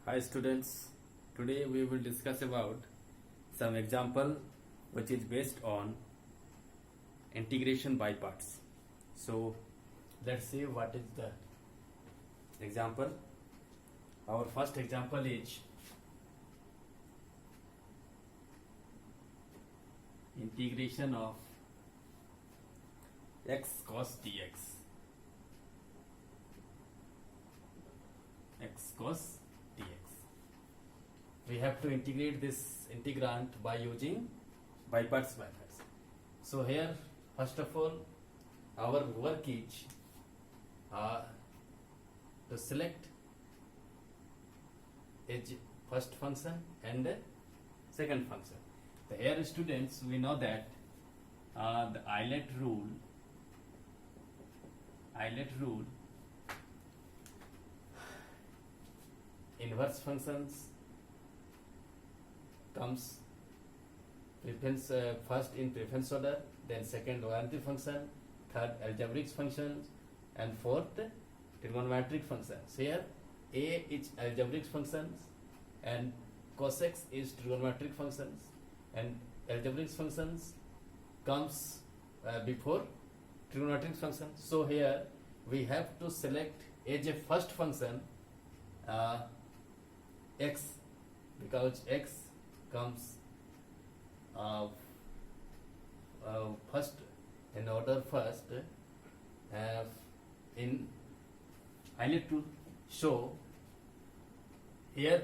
Hi students, today we will discuss about some example which is based on integration by parts. So let's see what is the example. Our first example is integration of x cos dx. X cos dx. We have to integrate this integrand by using by parts methods. So here, first of all, our work is to select edge first function and second function. So here, students, we know that the Eilert rule inverse functions comes preference first in preference order, then second logarithmic function, third algebraic functions, and fourth trigonometric functions. Here a is algebraic functions and cos x is trigonometric functions, and algebraic functions comes before trigonometric functions. So here we have to select as a first function x, because x comes first in order first. I need to show here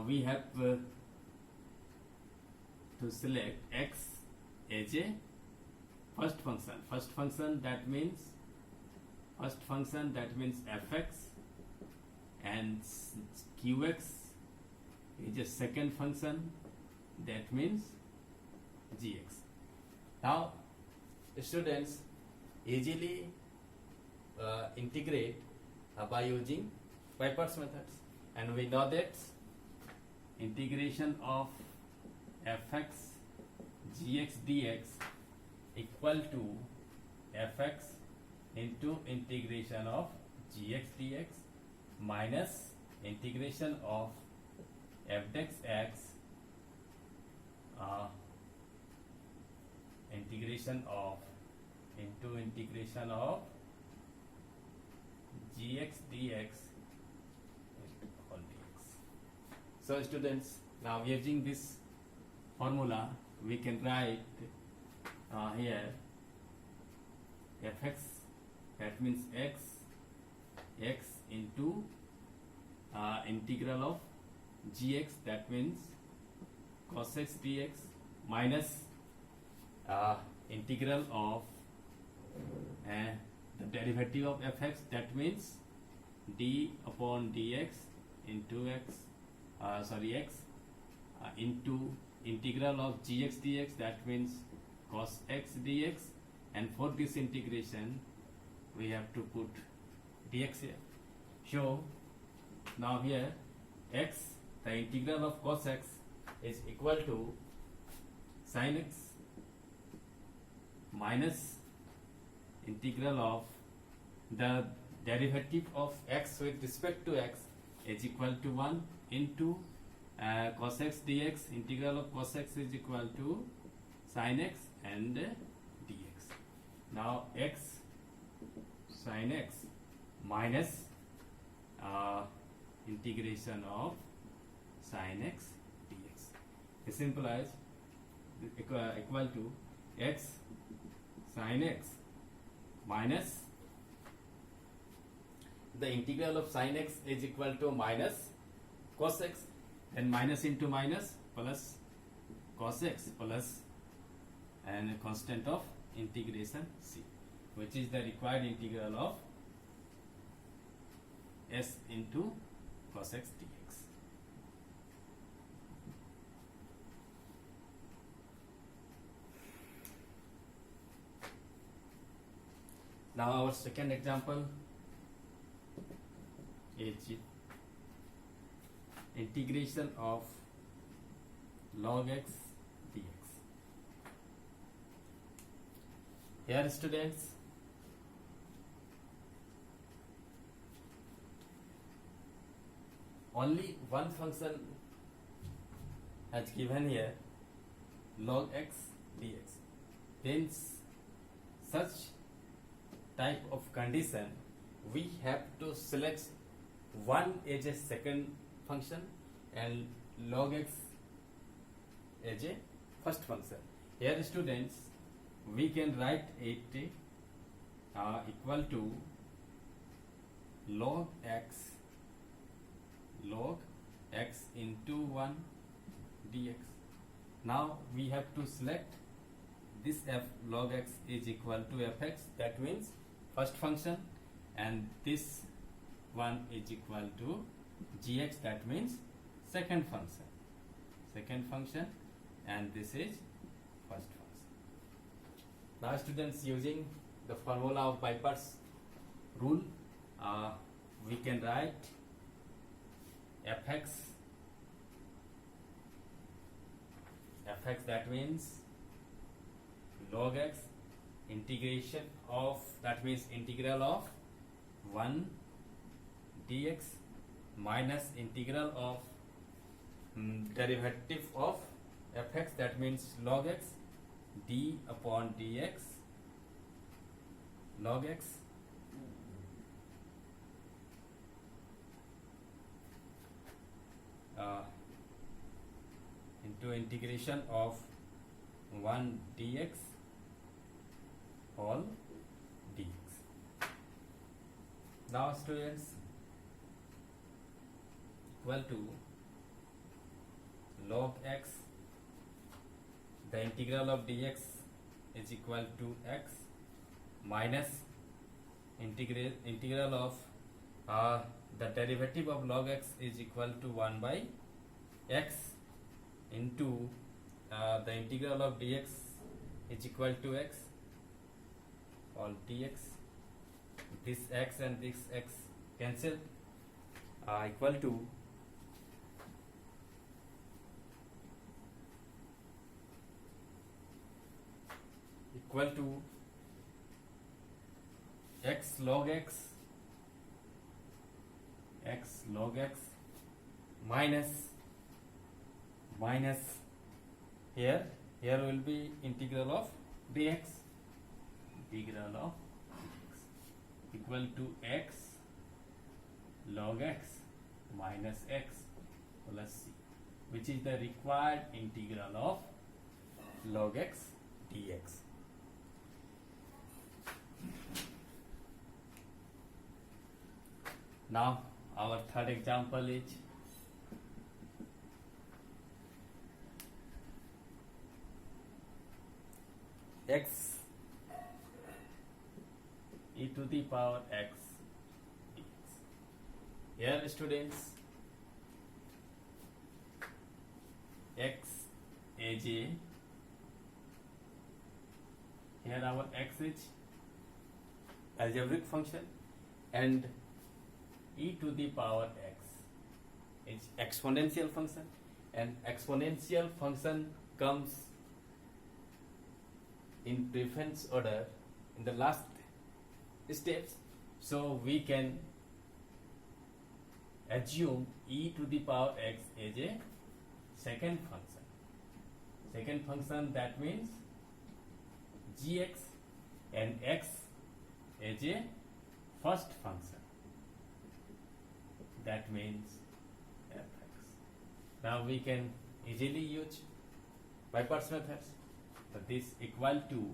we have to select x as a first function. That means fx, and qx is a second function, that means gx. Now students easily integrate by using by parts methods, and we know that integration of fx gx dx equal to fx into integration of gx dx minus integration of f dex x integration of gx dx whole dx. So students, now using this formula we can write here fx, that means x into integral of gx, that means cos x dx, minus integral of the derivative of fx, that means d upon dx into x into integral of gx dx, that means cos x dx, and for this integration we have to put dx here. So now here x, the integral of cos x is equal to sin x minus integral of the derivative of x with respect to x is equal to 1 into cos x dx. Integral of cos x is equal to sin x and dx. Now x sin x minus integration of sin x dx. It simplifies equal to x sin x minus the integral of sin x is equal to minus cos x, and minus into minus plus cos x plus and a constant of integration c, which is the required integral of s into cos x dx. Now our second example is integration of log x dx. Here students, only one function has given here, log x dx. Then such type of condition, we have to select one as a second function and log x as a first function. Here students, we can write it equal to log x into 1 dx. Now we have to select this f log x is equal to fx, that means first function, and this one is equal to gx, that means second function, and this is first function. Now students, using the formula of bypass rule, we can write fx, that means log x integration of, that means integral of 1 dx minus integral of derivative of fx, that means log x d upon dx log x into integration of 1 dx all dx. Now students, equal to log x, the integral of dx is equal to x minus integral of the derivative of log x is equal to 1 by x into the integral of dx is equal to x all dx. This x and this x cancel, equal to x log x minus here will be integral of dx equal to x log x minus x plus c, which is the required integral of log x dx. Now our third example is x e to the power x dx. Here students, x aj, here our x is algebraic function and e to the power x is exponential function, and exponential function comes in preference order in the last steps, so we can assume e to the power x as a second function, that means gx, and x as a first function, that means fx. Now we can easily use bypass methods. So this equal to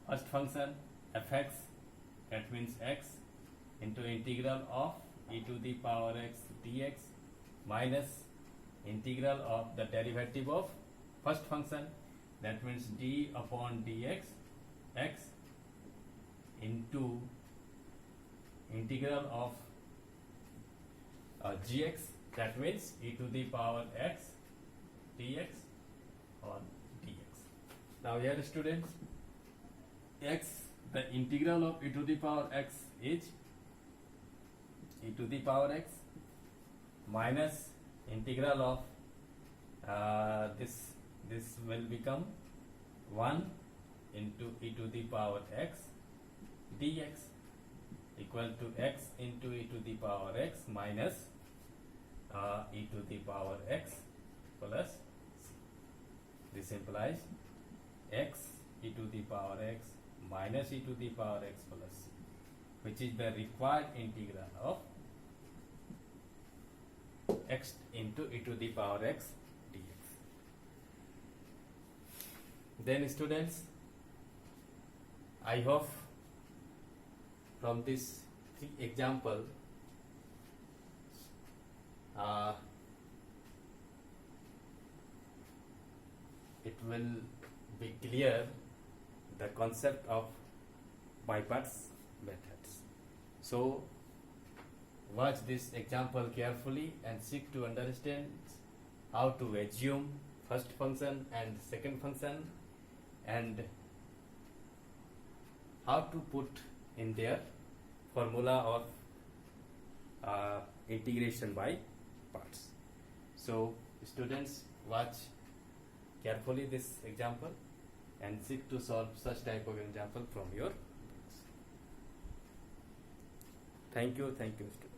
first function fx, that means x, into integral of e to the power x dx minus integral of the derivative of first function, that means d upon dx x into integral of gx, that means e to the power x dx on dx. Now here students, x, the integral of e to the power x is e to the power x minus integral of this will become 1 into e to the power x dx equal to x into e to the power x minus e to the power x plus c. This implies x e to the power x minus e to the power x plus c, which is the required integral of x into e to the power x dx. Then students, I hope from this 3 example it will be clear the concept of by-parts methods. So watch this example carefully and seek to understand how to assume first function and second function, and how to put in their formula of integration by parts. So students, watch carefully this example and seek to solve such type of example from your books. Thank you students.